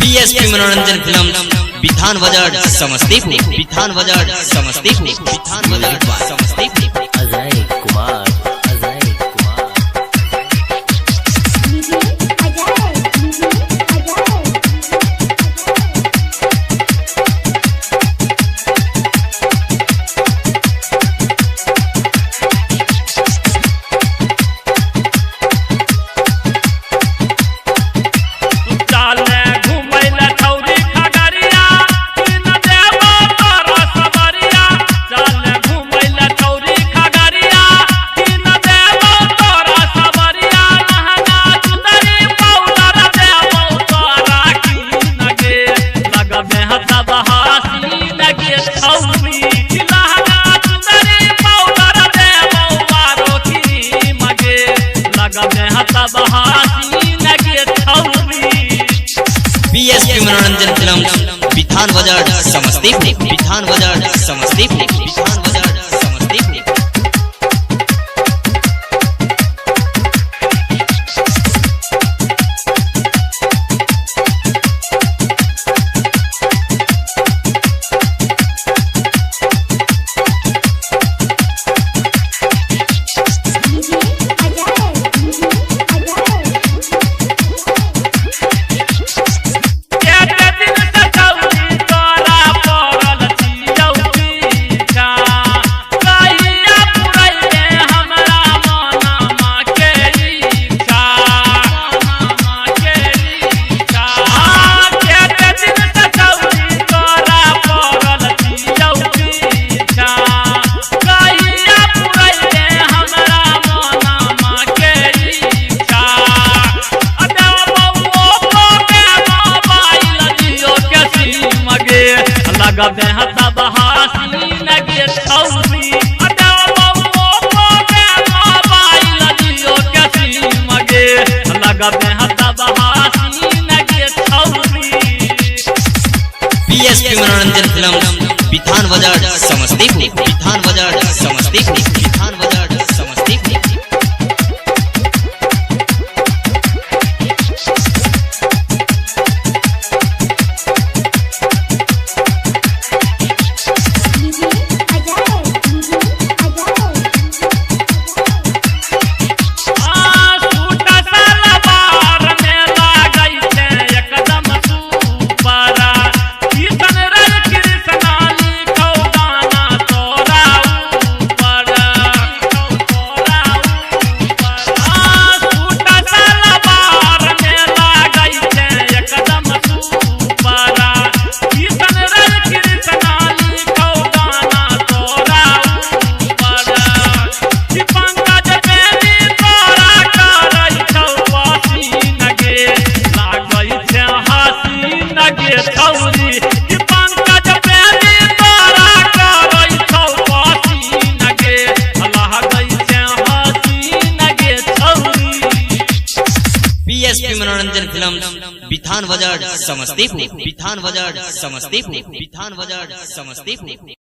PSP मनोरंजन film Bithan बाजार समस्तीपुर, बिथान बाजार समस्तीपुर, बिथान बाजार समस्तीपुर। अजय कुमार, अजय कुमार। पीएसपी मनोरंजन फिल्म बिथान बाजार समस्तीपुर, बिथान बाजार समस्तीपुर, बिथान बाजार समस्तीपुर। लगबे हता बहासी लगे छौरी मोबाइल दियो कैसी मगे लगबे हता बहासी लगे छौरी। पीएसपी मनोरंजन फिल्म बिथान बाजार समस्तीपुर, बिथान बाजार समस्तीपुर, बिथान बाजार समस्तीपुर। पीएसपी मनोरंजन फिल्म बिथान बाजार समस्तीपुर, बिथान बाजार समस्तीपुर, बिथान बाजार समस्तीपुर।